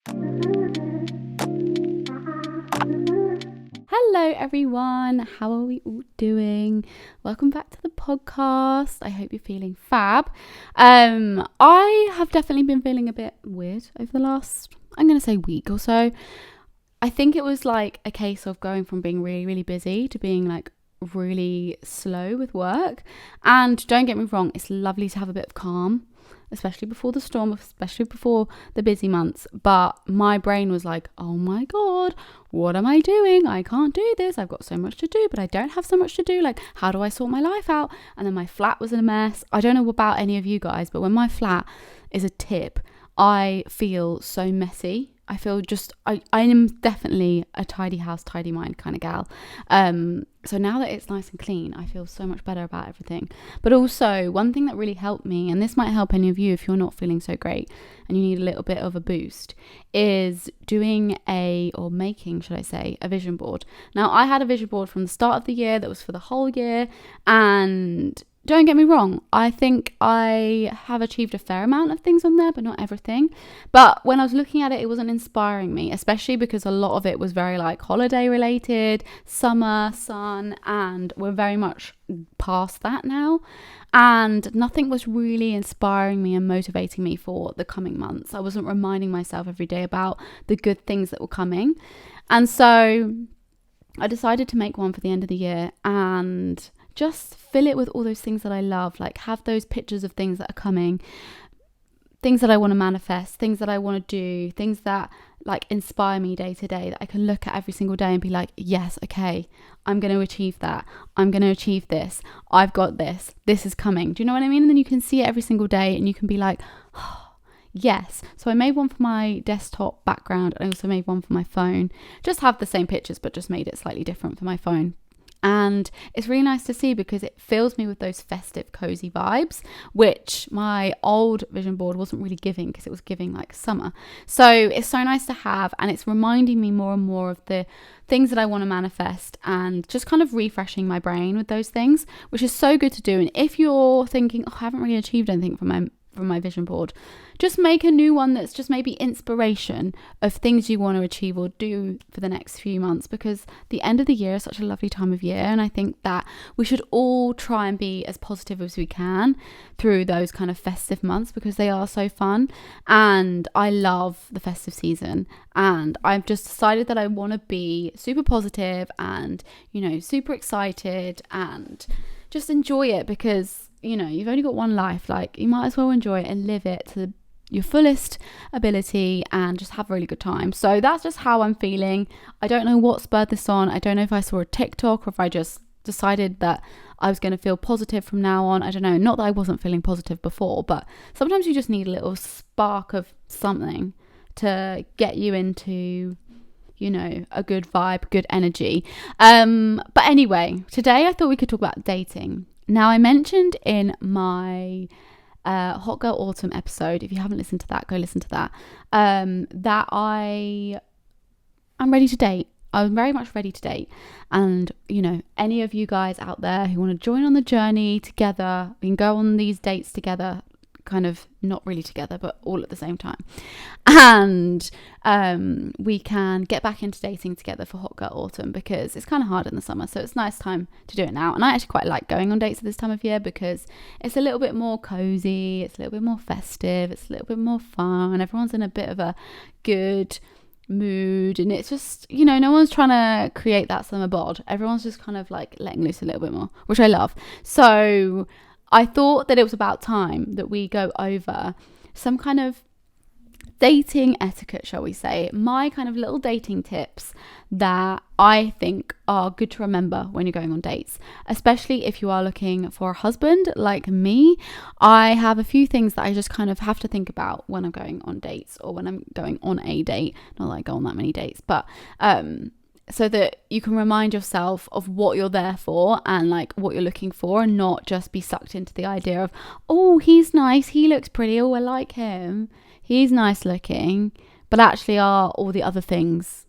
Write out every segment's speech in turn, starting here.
Hello everyone, how are we all doing? Welcome back to the podcast. I hope you're feeling fab. I have definitely been feeling a bit weird over the last, I'm going to say week or so. I think it was like a case of going from being really, really busy to being like really slow with work. And don't get me wrong, it's lovely to have a bit of calm, especially before the storm, especially before the busy months. But my brain was like, oh my God, what am I doing? I can't do this. I've got so much to do, but I don't have so much to do. Like, how do I sort my life out? And then my flat was in a mess. I don't know about any of you guys, but when my flat is a tip, I feel so messy. I feel just, I am definitely a tidy house, tidy mind kind of gal. So now that it's nice and clean, I feel so much better about everything. But also, one thing that really helped me, and this might help any of you if you're not feeling so great and you need a little bit of a boost, is making a vision board. Now, I had a vision board from the start of the year that was for the whole year, and don't get me wrong, I think I have achieved a fair amount of things on there, but not everything. But when I was looking at it, it wasn't inspiring me, especially because a lot of it was very like holiday related, summer, sun, and we're very much past that now. And nothing was really inspiring me and motivating me for the coming months. I wasn't reminding myself every day about the good things that were coming. And so I decided to make one for the end of the year and just fill it with all those things that I love, like have those pictures of things that are coming, things that I want to manifest, things that I want to do, things that like inspire me day to day, that I can look at every single day and be like, yes, okay, I'm going to achieve that. I'm going to achieve this. I've got this. This is coming. Do you know what I mean? And then you can see it every single day and you can be like, oh, yes. So I made one for my desktop background. I also made one for my phone. Just have the same pictures, but just made it slightly different for my phone. And it's really nice to see because it fills me with those festive, cozy vibes, which my old vision board wasn't really giving because it was giving like summer. So it's so nice to have, and it's reminding me more and more of the things that I want to manifest and just kind of refreshing my brain with those things, which is so good to do. And if you're thinking, oh, I haven't really achieved anything from my vision board, just make a new one that's just maybe inspiration of things you want to achieve or do for the next few months, because the end of the year is such a lovely time of year, and I think that we should all try and be as positive as we can through those kind of festive months because they are so fun. And I love the festive season, and I've just decided that I want to be super positive and, you know, super excited and just enjoy it, because, you know, you've only got one life. Like, you might as well enjoy it and live it to your fullest ability and just have a really good time. So that's just how I'm feeling. I don't know what spurred this on. I don't know if I saw a TikTok or if I just decided that I was going to feel positive from now on. I don't know. Not that I wasn't feeling positive before, but sometimes you just need a little spark of something to get you into, you know, a good vibe, good energy. But anyway, today I thought we could talk about dating. Now, I mentioned in my Hot Girl Autumn episode, if you haven't listened to that, go listen to that, that I'm ready to date. I'm very much ready to date. And, you know, any of you guys out there who want to join on the journey together, we can go on these dates together, kind of not really together, but all at the same time. And we can get back into dating together for Hot Girl Autumn, because it's kind of hard in the summer, so it's a nice time to do it now. And I actually quite like going on dates at this time of year because it's a little bit more cozy, it's a little bit more festive, it's a little bit more fun, everyone's in a bit of a good mood, and it's just, you know, no one's trying to create that summer bod. Everyone's just kind of like letting loose a little bit more, which I love. So I thought that it was about time that we go over some kind of dating etiquette, shall we say, my kind of little dating tips that I think are good to remember when you're going on dates, especially if you are looking for a husband like me. I have a few things that I just kind of have to think about when I'm going on dates, or when I'm going on a date. Not that I go on that many dates, but so that you can remind yourself of what you're there for and like what you're looking for, and not just be sucked into the idea of, oh, he's nice, he looks pretty, oh, I like him, he's nice looking, but actually are all the other things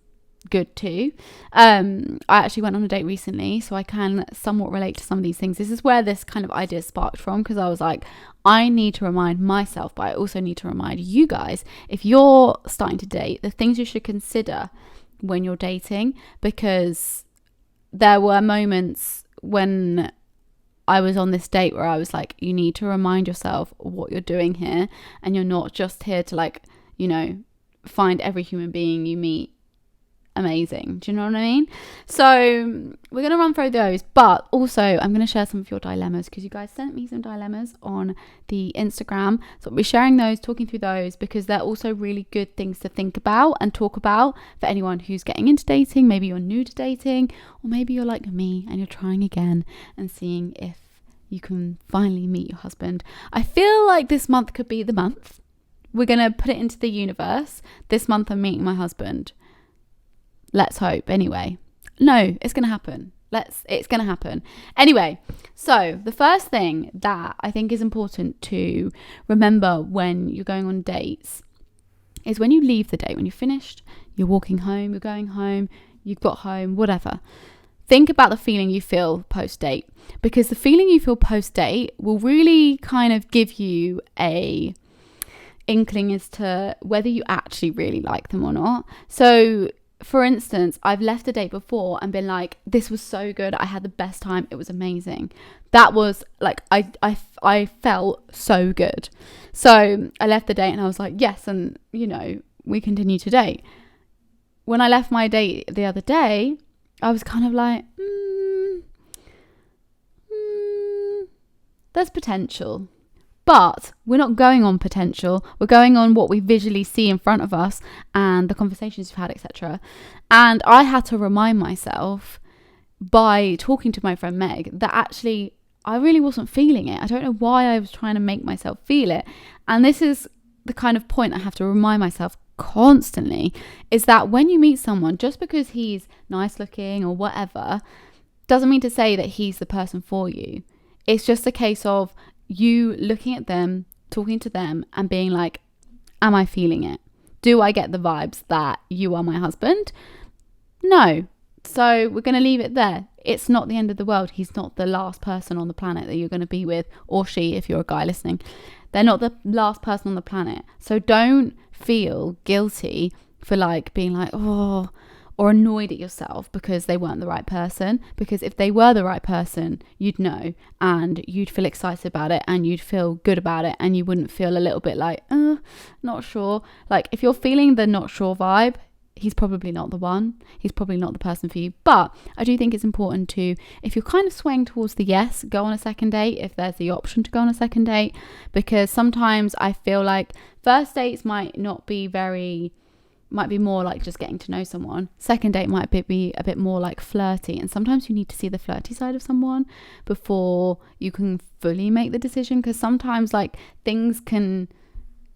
good too. I actually went on a date recently, so I can somewhat relate to some of these things. This is where this kind of idea sparked from, because I was like, I need to remind myself, but I also need to remind you guys, if you're starting to date, the things you should consider when you're dating, because there were moments when I was on this date where I was like, you need to remind yourself what you're doing here, and you're not just here to, like, you know, find every human being you meet amazing. Do you know what I mean? So we're going to run through those, but also I'm going to share some of your dilemmas, because you guys sent me some dilemmas on the Instagram, so I'll be sharing those, talking through those, because they're also really good things to think about and talk about for anyone who's getting into dating. Maybe you're new to dating, or maybe you're like me and you're trying again and seeing if you can finally meet your husband. I feel like this month could be the month. We're going to put it into the universe. This month I'm meeting my husband. Let's hope. Anyway, no, it's going to happen. It's going to happen. Anyway, so the first thing that I think is important to remember when you're going on dates is when you leave the date, when you're finished, you're walking home, you're going home, you've got home, whatever. Think about the feeling you feel post-date, because the feeling you feel post-date will really kind of give you a inkling as to whether you actually really like them or not. So, for instance, I've left a date before and been like, this was so good, I had the best time, it was amazing. That was like, I felt so good. So I left the date and I was like, yes, and you know, we continue to date. When I left my date the other day, I was kind of like, there's potential. But we're not going on potential. We're going on what we visually see in front of us and the conversations we've had, etc. And I had to remind myself by talking to my friend Meg that actually I really wasn't feeling it. I don't know why I was trying to make myself feel it. And this is the kind of point I have to remind myself constantly, is that when you meet someone, just because he's nice looking or whatever, doesn't mean to say that he's the person for you. It's just a case of you looking at them, talking to them, and being like, am I feeling it? Do I get the vibes that you are my husband? No. So we're going to leave it there. It's not the end of the world. He's not the last person on the planet that you're going to be with, or she, if you're a guy listening. They're not the last person on the planet. So don't feel guilty for like being like, oh, or annoyed at yourself because they weren't the right person. Because if they were the right person, you'd know, and you'd feel excited about it, and you'd feel good about it, and you wouldn't feel a little bit like, not sure. Like, if you're feeling the not sure vibe, he's probably not the one. He's probably not the person for you. But I do think it's important to, if you're kind of swaying towards the yes, go on a second date if there's the option to go on a second date. Because sometimes I feel like first dates might be more like just getting to know someone. Second date might be a bit more like flirty, and sometimes you need to see the flirty side of someone before you can fully make the decision, because sometimes like things can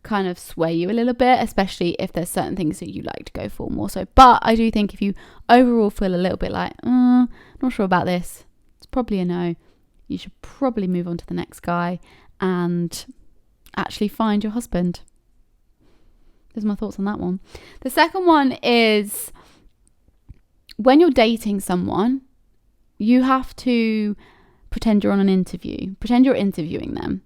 kind of sway you a little bit, especially if there's certain things that you like to go for more so. But I do think if you overall feel a little bit like, not sure about this, it's probably a no. You should probably move on to the next guy and actually find your husband. There's my thoughts on that one. The second one is, when you're dating someone, you have to pretend you're on an interview. Pretend you're interviewing them.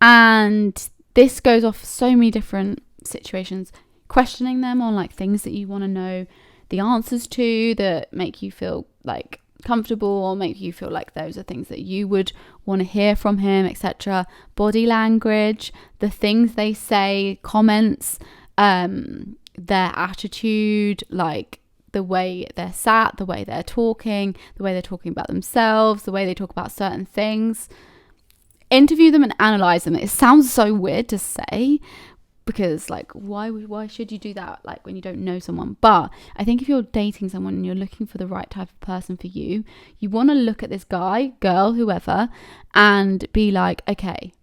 And this goes off so many different situations. Questioning them on like things that you want to know the answers to, that make you feel like comfortable, or make you feel like those are things that you would want to hear from him, etc. Body language, the things they say, comments, their attitude, like the way they're sat, the way they're talking about themselves, the way they talk about certain things. Interview them and analyze them. It sounds so weird to say, because like why should you do that like when you don't know someone? But I think if you're dating someone and you're looking for the right type of person for you, you want to look at this guy, girl, whoever, and be like, okay,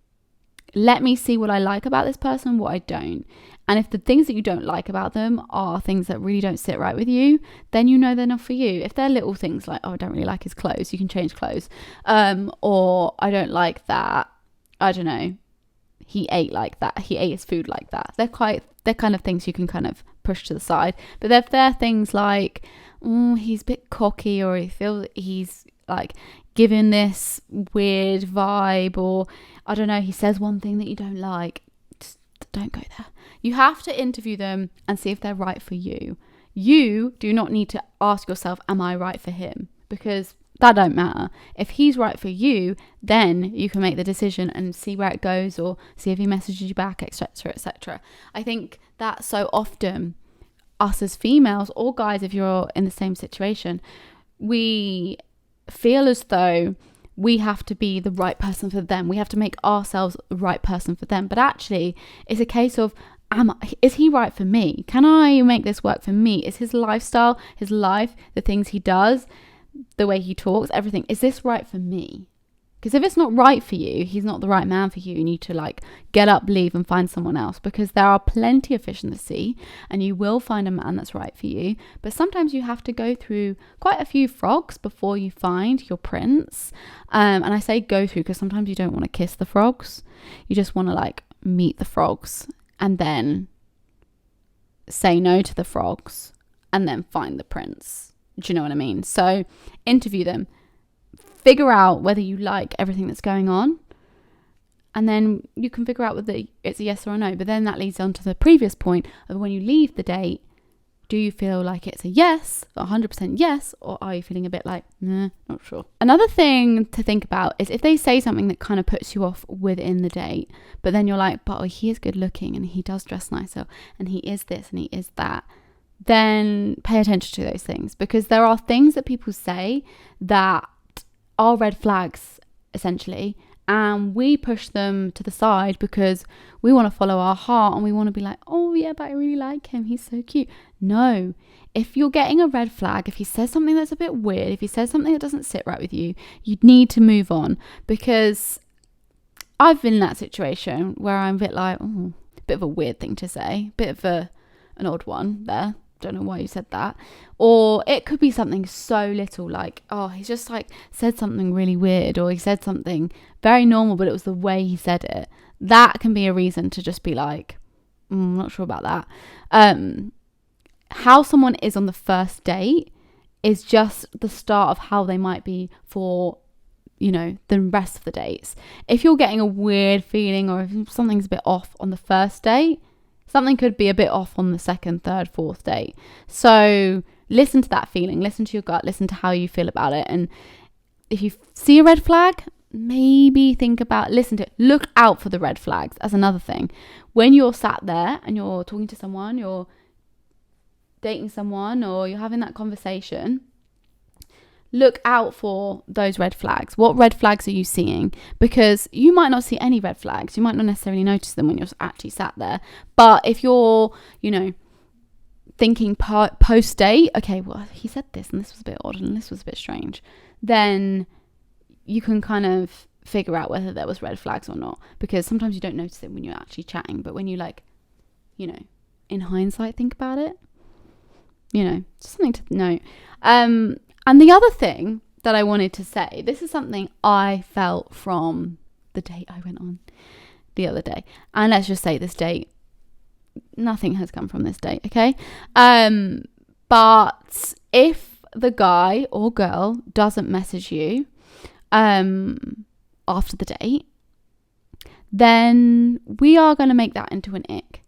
let me see what I like about this person, what I don't. And if the things that you don't like about them are things that really don't sit right with you, then you know they're not for you. If they're little things like, oh, I don't really like his clothes, you can change clothes. Or I don't like that, I don't know, he ate like that, he ate his food like that. They're kind of things you can kind of pushed to the side. But if there are things like, he's a bit cocky, or he feels he's like giving this weird vibe, or I don't know, he says one thing that you don't like, just don't go there. You have to interview them and see if they're right for you. You do not need to ask yourself, am I right for him? Because that don't matter. If he's right for you, then you can make the decision and see where it goes, or see if he messages you back, etc., etc. I think that so often us as females, or guys, if you're in the same situation, we feel as though we have to be the right person for them. We have to make ourselves the right person for them. But actually, it's a case of, is he right for me? Can I make this work for me? Is his lifestyle, his life, the things he does, the way he talks, everything, is this right for me? Because if it's not right for you, he's not the right man for you. You need to like get up, leave, and find someone else, because there are plenty of fish in the sea, and you will find a man that's right for you. But sometimes you have to go through quite a few frogs before you find your prince. And I say go through because sometimes you don't want to kiss the frogs. You just want to like meet the frogs and then say no to the frogs and then find the prince. Do you know what I mean? So interview them. Figure out whether you like everything that's going on, and then you can figure out whether it's a yes or a no. But then that leads on to the previous point of, when you leave the date, do you feel like it's a yes, 100% yes, or are you feeling a bit like, nah, not sure? Another thing to think about is if they say something that kind of puts you off within the date, but then you're like, but he is good looking and he does dress nicer and he is this and he is that, then pay attention to those things, because there are things that people say that are red flags essentially, and we push them to the side because we want to follow our heart and we want to be like, oh yeah, but I really like him, he's so cute. No, if you're getting a red flag, if he says something that's a bit weird, if he says something that doesn't sit right with you, you need to move on. Because I've been in that situation where I'm a bit like, oh, bit of a weird thing to say, bit of an odd one there, don't know why you said that. Or it could be something so little, like, oh, he's just like said something really weird, or he said something very normal but it was the way he said it. That can be a reason to just be like, I'm not sure about that. How someone is on the first date is just the start of how they might be for, you know, the rest of the dates. If you're getting a weird feeling, or if something's a bit off on the first date, something could be a bit off on the second, third, fourth date. So listen to that feeling, listen to your gut, listen to how you feel about it. And if you see a red flag, maybe think about, listen to it, look out for the red flags. That's another thing. When you're sat there and you're talking to someone, you're dating someone, or you're having that conversation, look out for those red flags. What red flags are you seeing? Because you might not see any red flags. You might not necessarily notice them when you're actually sat there. But if you're, you know, thinking post date, okay, well, he said this and this was a bit odd and this was a bit strange, then you can kind of figure out whether there was red flags or not. Because sometimes you don't notice it when you're actually chatting, but when you, like, you know, in hindsight, think about it, you know, just something to note. And the other thing that I wanted to say, this is something I felt from the date I went on the other day. And let's just say this date, nothing has come from this date, okay? But if the guy or girl doesn't message you after the date, then we are going to make that into an ick.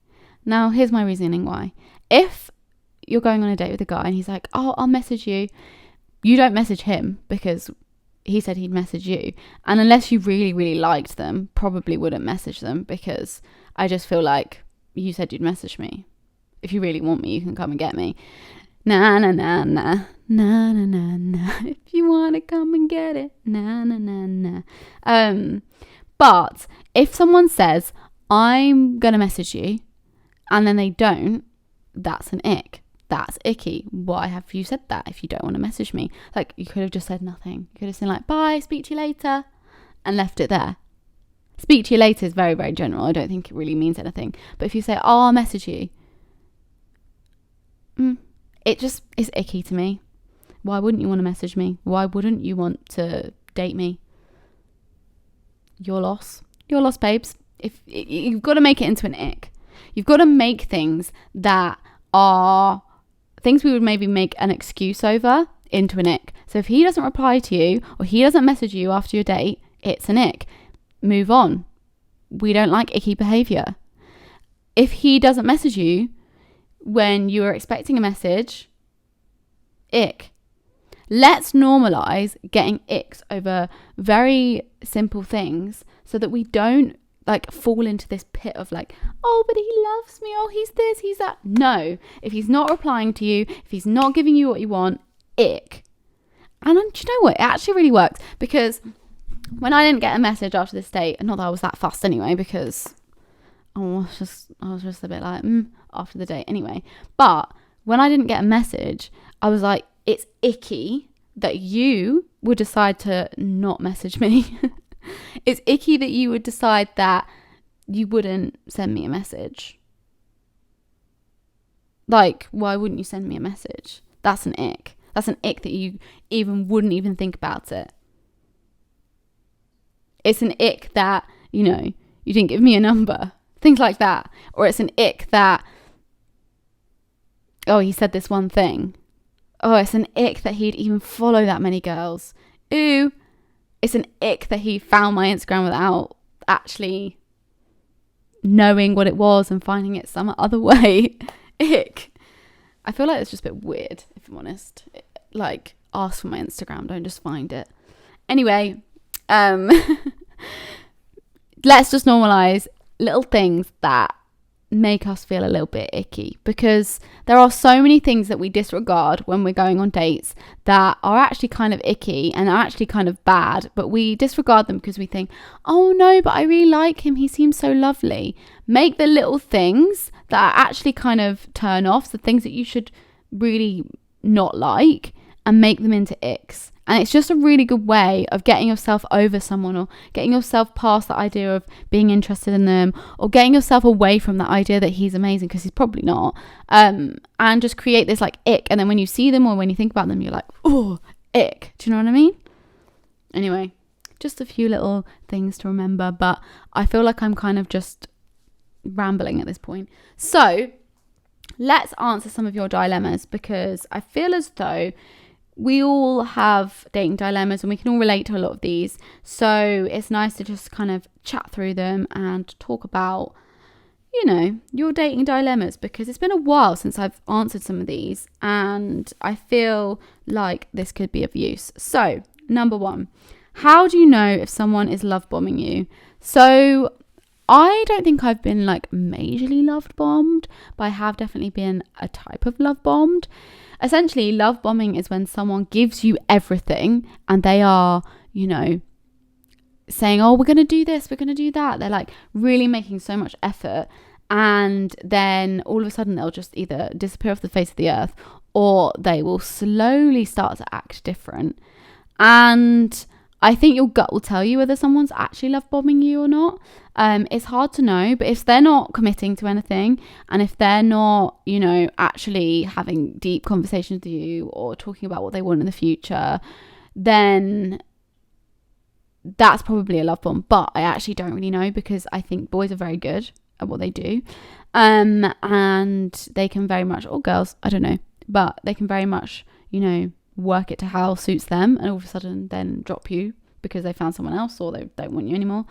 Now, here's my reasoning why. If you're going on a date with a guy and he's like, oh, I'll message you, you don't message him because he said he'd message you. And unless you really, really liked them, probably wouldn't message them, because I just feel like you said you'd message me. If you really want me, you can come and get me. Nah, nah, nah, nah. Nah, nah, nah, nah. If you want to come and get it. Nah, nah, nah, nah. But if someone says, I'm going to message you, and then they don't, that's an ick. That's icky. Why have you said that if you don't want to message me? Like, you could have just said nothing. You could have said like, bye, speak to you later, and left it there. Speak to you later is very, very general. I don't think it really means anything. But if you say, oh, I'll message you, it just is icky to me. Why wouldn't you want to message me? Why wouldn't you want to date me? Your loss. Your loss, babes. If you've got to make it into an ick. You've got to make things that are things we would maybe make an excuse over into an ick. So if he doesn't reply to you or he doesn't message you after your date, it's an ick. Move on. We don't like icky behaviour. If he doesn't message you when you are expecting a message, ick. Let's normalise getting icks over very simple things so that we don't like fall into this pit of like, oh, but he loves me, oh, he's this, he's that. No, if he's not replying to you, if he's not giving you what you want, ick. And do you know what? It actually really works, because when I didn't get a message after this date, not that I was that fussed anyway, because I was just a bit like, after the date anyway. But when I didn't get a message, I was like, it's icky that you would decide to not message me. It's icky that you would decide that you wouldn't send me a message. Like, why wouldn't you send me a message? That's an ick. That's an ick that you wouldn't even think about it. It's an ick that, you didn't give me a number. Things like that. Or it's an ick that, oh, he said this one thing. Oh, it's an ick that he'd even follow that many girls. Ooh. It's an ick that he found my Instagram without actually knowing what it was and finding it some other way. Ick. I feel like it's just a bit weird, if I'm honest. Like, ask for my Instagram, don't just find it. Anyway, let's just normalise little things that make us feel a little bit icky, because there are so many things that we disregard when we're going on dates that are actually kind of icky and are actually kind of bad, but we disregard them because we think, oh no, but I really like him, he seems so lovely. Make the little things that are actually kind of turn offs, the things that you should really not like, and make them into icks. And it's just a really good way of getting yourself over someone, or getting yourself past the idea of being interested in them, or getting yourself away from the idea that he's amazing, because he's probably not. And just create this like ick. And then when you see them or when you think about them, you're like, oh, ick. Do you know what I mean? Anyway, just a few little things to remember. But I feel like I'm kind of just rambling at this point. So let's answer some of your dilemmas, because I feel as though we all have dating dilemmas and we can all relate to a lot of these. So it's nice to just kind of chat through them and talk about, your dating dilemmas, because it's been a while since I've answered some of these and I feel like this could be of use. So, number 1, how do you know if someone is love bombing you? So I don't think I've been like majorly love bombed, but I have definitely been a type of love bombed. Essentially, love bombing is when someone gives you everything and they are, saying, oh, we're going to do this, we're going to do that. They're like really making so much effort, and then all of a sudden they'll just either disappear off the face of the earth, or they will slowly start to act different. And I think your gut will tell you whether someone's actually love bombing you or not. It's hard to know, but if they're not committing to anything, and if they're not, actually having deep conversations with you or talking about what they want in the future, then that's probably a love bomb. But I actually don't really know, because I think boys are very good at what they do. And they can very much, or girls, I don't know, but they can very much, work it to how suits them, and all of a sudden then drop you because they found someone else or they don't want you anymore.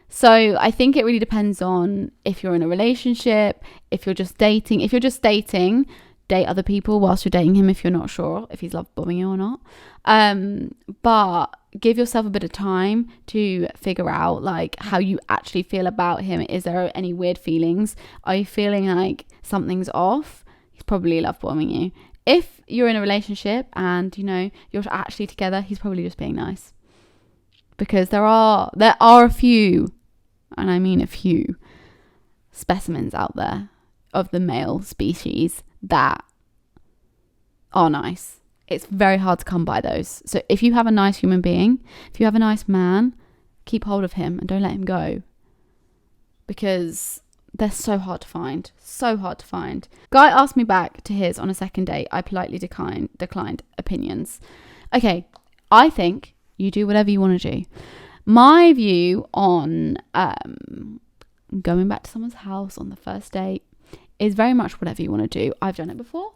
So I think it really depends on if you're in a relationship, if you're just dating. If you're just dating, date other people whilst you're dating him if you're not sure if he's love bombing you or not. But give yourself a bit of time to figure out like how you actually feel about him. Is there any weird feelings? Are you feeling like something's off? He's probably love bombing you. If you're in a relationship and you're actually together, he's probably just being nice. Because there are a few, and I mean a few, specimens out there of the male species that are nice. It's very hard to come by those. So if you have a nice human being, if you have a nice man, keep hold of him and don't let him go. Because they're so hard to find. So hard to find. Guy asked me back to his on a second date. I politely declined opinions. Okay, I think you do whatever you want to do. My view on going back to someone's house on the first date is very much whatever you want to do. I've done it before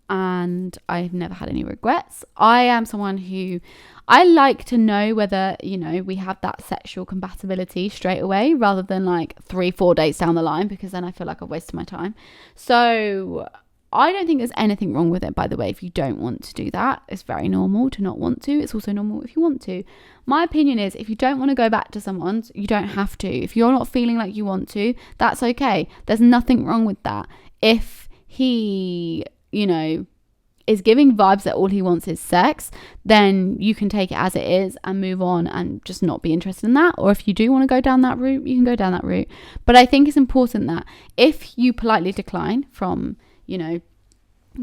and I've never had any regrets. I am someone who I like to know whether, you know, we have that sexual compatibility straight away rather than like 3-4 dates down the line, because then I feel like I've wasted my time. So I don't think there's anything wrong with it, by the way, if you don't want to do that. It's very normal to not want to. It's also normal if you want to. My opinion is, if you don't want to go back to someone's, you don't have to. If you're not feeling like you want to, that's okay. There's nothing wrong with that. If he, you know, is giving vibes that all he wants is sex, then you can take it as it is and move on and just not be interested in that. Or if you do want to go down that route, you can go down that route. But I think it's important that if you politely decline from, you know,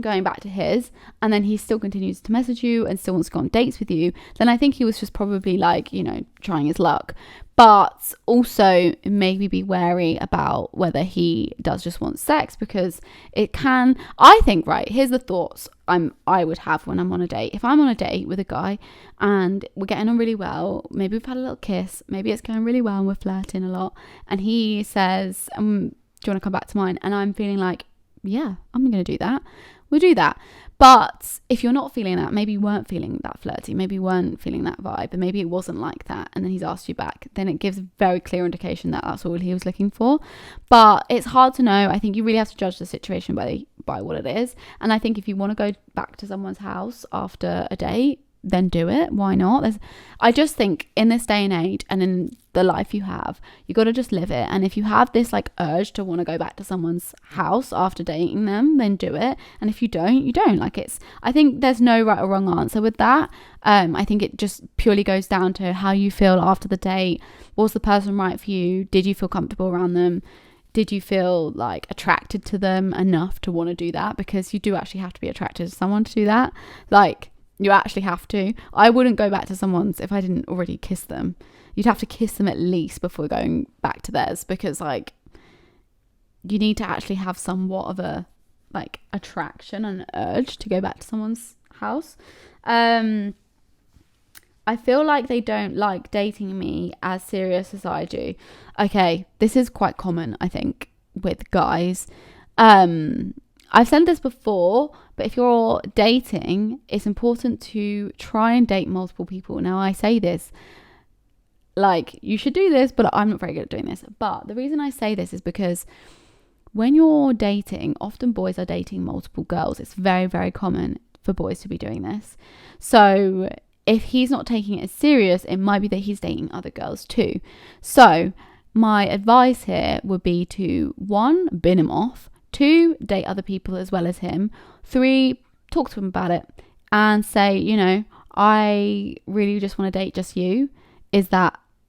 going back to his, and then he still continues to message you and still wants to go on dates with you, then I think he was just probably like, you know, trying his luck. But also maybe be wary about whether he does just want sex, because it can, I think, right, here's the thoughts I would have when I'm on a date. If I'm on a date with a guy and we're getting on really well, maybe we've had a little kiss, maybe it's going really well and we're flirting a lot, and he says, do you want to come back to mine? And I'm feeling like, yeah, I'm going to do that. We'll do that. But if you're not feeling that, maybe you weren't feeling that flirty, maybe you weren't feeling that vibe, and maybe it wasn't like that, and then he's asked you back, then it gives a very clear indication that that's all he was looking for. But it's hard to know. I think you really have to judge the situation by what it is. And I think if you want to go back to someone's house after a date, then do it. Why not? I just think in this day and age and in the life you have, you got to just live it. And if you have this like urge to want to go back to someone's house after dating them, then do it. And if you don't, you don't. Like, I think there's no right or wrong answer with that. I think it just purely goes down to how you feel after the date. Was the person right for you? Did you feel comfortable around them? Did you feel like attracted to them enough to want to do that? Because you do actually have to be attracted to someone to do that. Like, you actually have to. I wouldn't go back to someone's if I didn't already kiss them. You'd have to kiss them at least before going back to theirs, because like, you need to actually have somewhat of a like attraction and urge to go back to someone's house. I feel like they don't like dating me as serious as I do. Okay, this is quite common, I think, with guys. I've said this before, but if you're dating, it's important to try and date multiple people. Now, I say this, like, you should do this, but I'm not very good at doing this. But the reason I say this is because when you're dating, often boys are dating multiple girls. It's very, very common for boys to be doing this. So if he's not taking it as serious, it might be that he's dating other girls too. So my advice here would be to 1, bin him off. 2, date other people as well as him. 3, talk to him about it and say, you know, I really just want to date just you.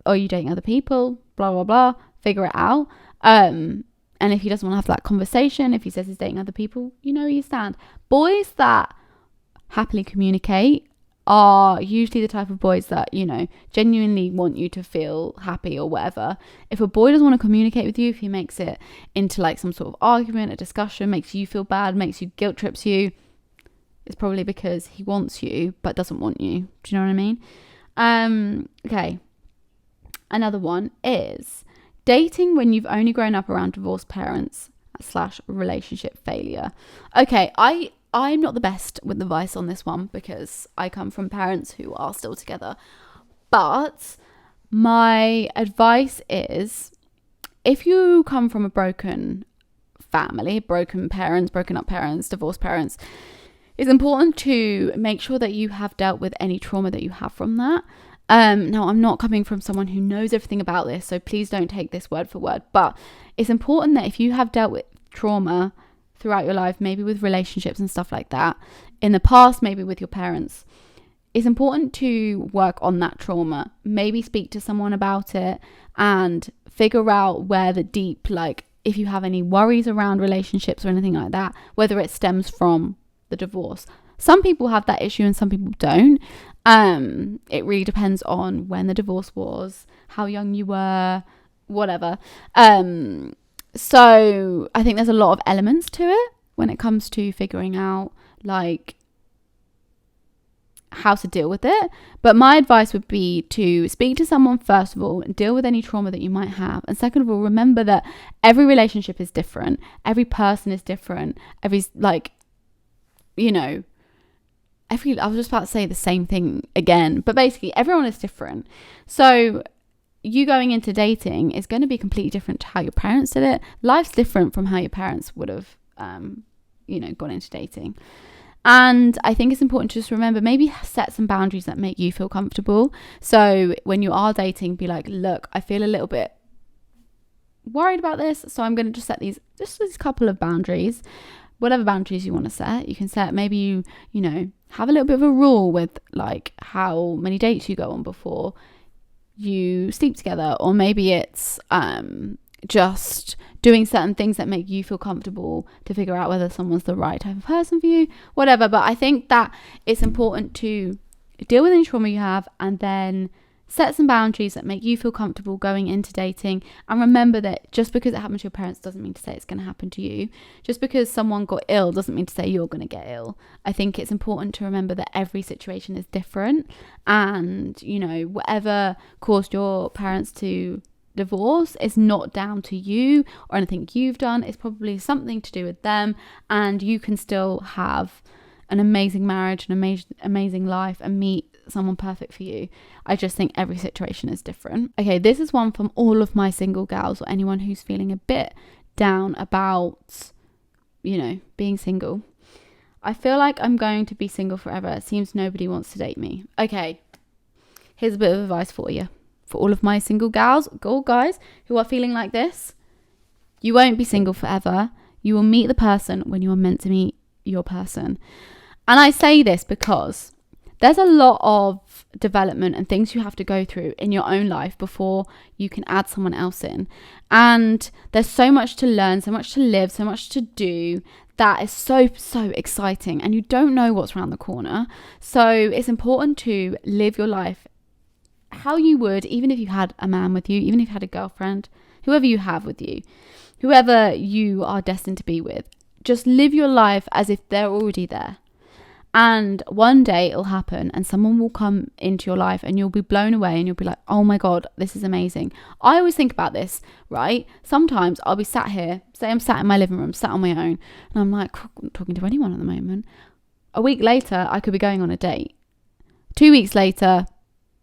Are you dating other people? Blah, blah, blah. Figure it out. And if he doesn't want to have that conversation, if he says he's dating other people, you know where you stand. Boys that happily communicate are usually the type of boys that, you know, genuinely want you to feel happy or whatever. If a boy doesn't want to communicate with you, if he makes it into like some sort of argument, a discussion, makes you feel bad, makes you guilt trips you, it's probably because he wants you but doesn't want you. Do you know what I mean? Okay. Another one is dating when you've only grown up around divorced parents / relationship failure. Okay, I'm not the best with advice on this one because I come from parents who are still together. But my advice is, if you come from a broken family, broken up parents, divorced parents, it's important to make sure that you have dealt with any trauma that you have from that. Now, I'm not coming from someone who knows everything about this, so please don't take this word for word. But it's important that if you have dealt with trauma throughout your life, maybe with relationships and stuff like that in the past, maybe with your parents, it's important to work on that trauma. Maybe speak to someone about it and figure out where the deep, like if you have any worries around relationships or anything like that, whether it stems from the divorce. Some people have that issue and some people don't. It really depends on when the divorce was, how young you were, whatever. So I think there's a lot of elements to it when it comes to figuring out like how to deal with it. But my advice would be to speak to someone first of all and deal with any trauma that you might have. And second of all, remember that every relationship is different. Every person is different. I was just about to say the same thing again, but basically everyone is different. So you going into dating is going to be completely different to how your parents did it. Life's different from how your parents would have, gone into dating. And I think it's important to just remember, maybe set some boundaries that make you feel comfortable. So when you are dating, be like, look, I feel a little bit worried about this, so I'm going to just set these couple of boundaries. Whatever boundaries you want to set, you can set. Maybe you have a little bit of a rule with like how many dates you go on before you sleep together, or maybe it's just doing certain things that make you feel comfortable to figure out whether someone's the right type of person for you, whatever. But I think that it's important to deal with any trauma you have and then set some boundaries that make you feel comfortable going into dating. And remember that just because it happened to your parents doesn't mean to say it's going to happen to you. Just because someone got ill doesn't mean to say you're going to get ill. I think it's important to remember that every situation is different, and whatever caused your parents to divorce is not down to you or anything you've done. It's probably something to do with them, and you can still have an amazing marriage, an amazing life, and meet someone perfect for you. I just think every situation is different. Okay, this is one from all of my single gals, or anyone who's feeling a bit down about being single. I feel like I'm going to be single forever. It seems nobody wants to date me. Okay, here's a bit of advice for you. For all of my single gals, or guys who are feeling like this, you won't be single forever. You will meet the person when you are meant to meet your person. And I say this because there's a lot of development and things you have to go through in your own life before you can add someone else in. And there's so much to learn, so much to live, so much to do that is so exciting, and you don't know what's around the corner. So it's important to live your life how you would, even if you had a man with you, even if you had a girlfriend, whoever you have with you, whoever you are destined to be with. Just live your life as if they're already there. And one day it'll happen and someone will come into your life and you'll be blown away and you'll be like, oh my God, this is amazing. I always think about this, right? Sometimes I'll be sat here, say I'm sat in my living room, sat on my own, and I'm like, I'm not talking to anyone at the moment. A week later, I could be going on a date. 2 weeks later,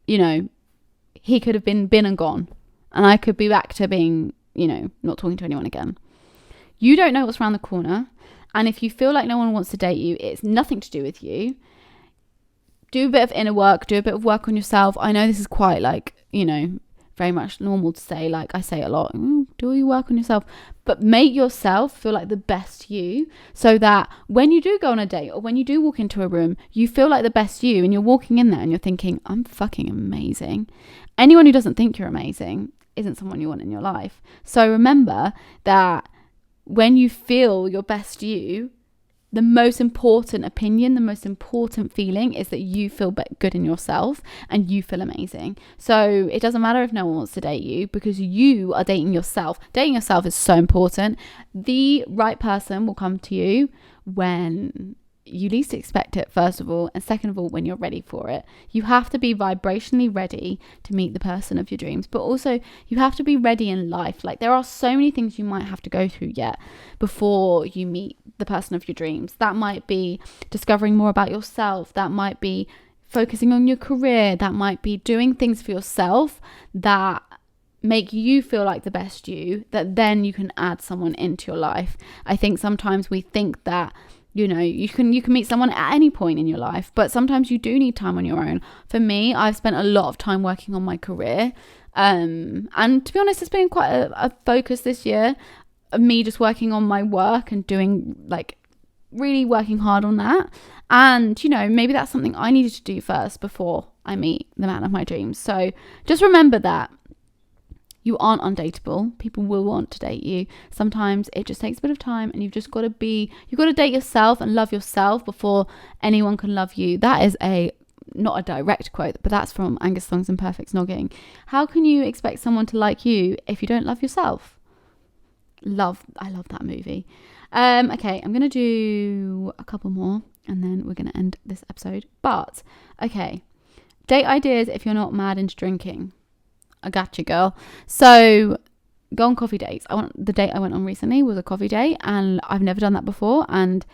he could have been and gone, and I could be back to being, not talking to anyone again. You don't know what's around the corner. And if you feel like no one wants to date you, it's nothing to do with you. Do a bit of inner work, do a bit of work on yourself. I know this is quite very much normal to say, like I say a lot, do your work on yourself, but make yourself feel like the best you, so that when you do go on a date or when you do walk into a room, you feel like the best you, and you're walking in there and you're thinking, I'm fucking amazing. Anyone who doesn't think you're amazing isn't someone you want in your life. So remember that when you feel your best you, the most important opinion, the most important feeling is that you feel good in yourself and you feel amazing. So it doesn't matter if no one wants to date you, because you are dating yourself. Dating yourself is so important. The right person will come to you when you least expect it, first of all, and second of all, when you're ready for it. You have to be vibrationally ready to meet the person of your dreams, but also you have to be ready in life. Like, there are so many things you might have to go through yet before you meet the person of your dreams. That might be discovering more about yourself, that might be focusing on your career, that might be doing things for yourself that make you feel like the best you, that then you can add someone into your life. I think sometimes we think that you can meet someone at any point in your life, but sometimes you do need time on your own. For me, I've spent a lot of time working on my career, and to be honest, it's been quite a focus this year of me just working on my work and doing, like, really working hard on that. And maybe that's something I needed to do first before I meet the man of my dreams. So just remember that you aren't undateable. People will want to date you. Sometimes it just takes a bit of time, and you've got to date yourself and love yourself before anyone can love you. That is not a direct quote, but that's from Angus Thongs and Perfect Snogging. How can you expect someone to like you if you don't love yourself? I love that movie. Okay, I'm gonna do a couple more and then we're gonna end this episode. But okay, date ideas if you're not mad into drinking. I got you, girl. So go on coffee dates. The date I went on recently was a coffee date, and I've never done that before, and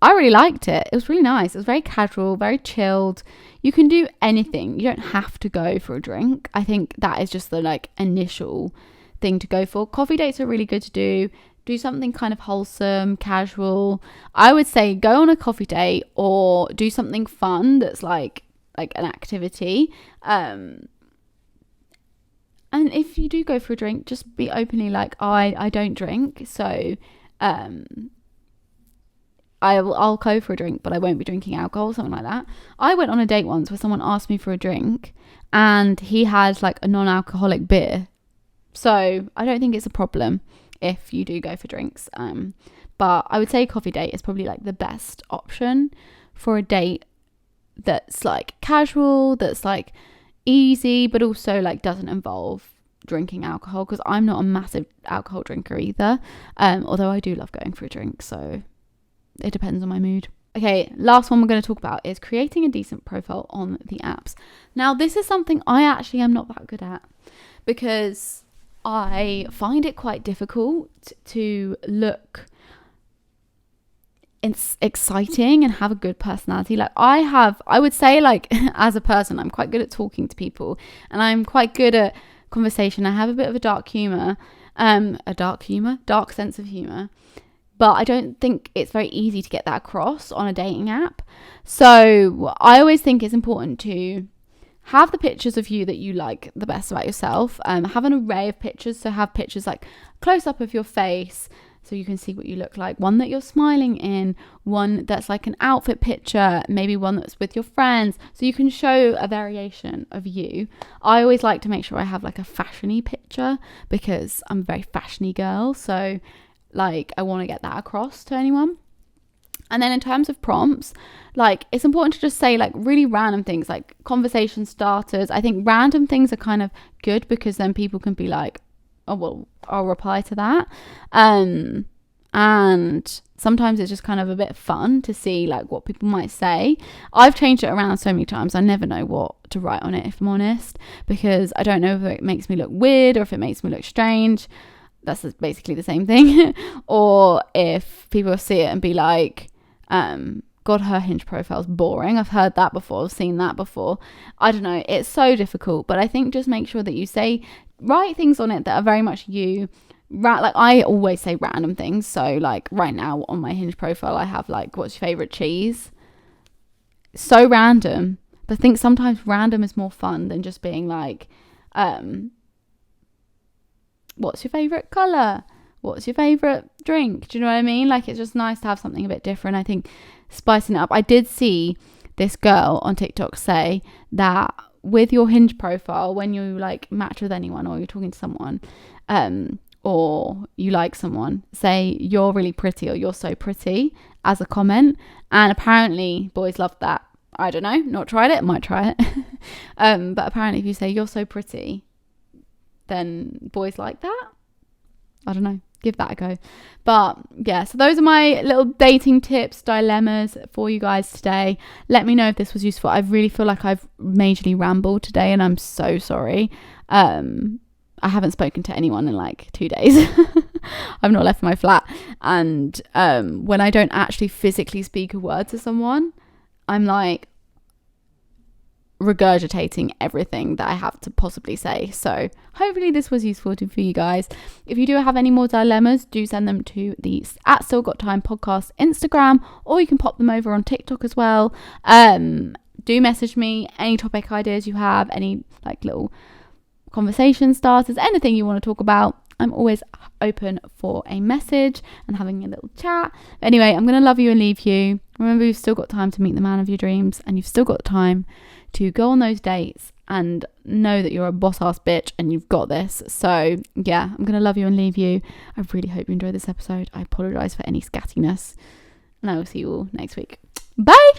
I really liked it. It was really nice. It was very casual, very chilled. You can do anything. You don't have to go for a drink. I think that is just the like initial thing to go for. Coffee dates are really good to do. Do something kind of wholesome, casual. I would say go on a coffee date or do something fun that's like an activity. And if you do go for a drink, just be openly like, I don't drink, so I'll go for a drink, but I won't be drinking alcohol, something like that. I went on a date once where someone asked me for a drink, and he had like a non-alcoholic beer. So I don't think it's a problem if you do go for drinks. But I would say coffee date is probably like the best option for a date that's like casual, that's like easy, but also like doesn't involve drinking alcohol, because I'm not a massive alcohol drinker either, although I do love going for a drink, so it depends on my mood. Okay, last one we're going to talk about is creating a decent profile on the apps. Now this is something I actually am not that good at, because I find it quite difficult to look it's exciting and have a good personality. Like I would say, like, as a person, I'm quite good at talking to people, and I'm quite good at conversation. I have a bit of a dark sense of humor, but I don't think it's very easy to get that across on a dating app. So I always think it's important to have the pictures of you that you like the best about yourself. Have an array of pictures. So have pictures like close up of your face, so you can see what you look like. One that you're smiling in, one that's like an outfit picture, maybe one that's with your friends, so you can show a variation of you. I always like to make sure I have like a fashiony picture, because I'm a very fashiony girl, so like I want to get that across to anyone. And then in terms of prompts, like it's important to just say like really random things, like conversation starters. I think random things are kind of good, because then people can be like, oh well, I'll reply to that. And sometimes it's just kind of a bit fun to see like what people might say. I've changed it around so many times, I never know what to write on it, if I'm honest, because I don't know if it makes me look weird or if it makes me look strange. That's basically the same thing. Or if people see it and be like, God, her Hinge profile's boring. I've heard that before, I've seen that before. I don't know, it's so difficult. But I think just make sure that you write things on it that are very much you. Like I always say random things. So like right now on my Hinge profile, I have like, what's your favorite cheese? So random. But I think sometimes random is more fun than just being like, what's your favorite color? What's your favorite drink? Do you know what I mean? Like, it's just nice to have something a bit different. I think spicing it up. I did see this girl on TikTok say that with your Hinge profile, when you like match with anyone or you're talking to someone, or you like someone, say you're really pretty or you're so pretty as a comment. And apparently boys love that. I don't know, not tried it, might try it. But apparently if you say you're so pretty, then boys like that. I don't know, give that a go. But yeah, so those are my little dating tips, dilemmas for you guys today. Let me know if this was useful. I really feel like I've majorly rambled today, and I'm so sorry. I haven't spoken to anyone in like 2 days. I've not left my flat, and when I don't actually physically speak a word to someone, I'm like regurgitating everything that I have to possibly say. So hopefully this was useful for you guys. If you do have any more dilemmas, do send them to the @StillGotTime podcast Instagram, or you can pop them over on TikTok as well. Do message me any topic ideas you have, any like little conversation starters, anything you want to talk about. I'm always open for a message and having a little chat. Anyway, I'm gonna love you and leave you. Remember, you've still got time to meet the man of your dreams, and you've still got time to go on those dates, and know that you're a boss ass bitch and you've got this. So yeah, I'm gonna love you and leave you. I really hope you enjoyed this episode. I apologize for any scattiness, and I will see you all next week. Bye.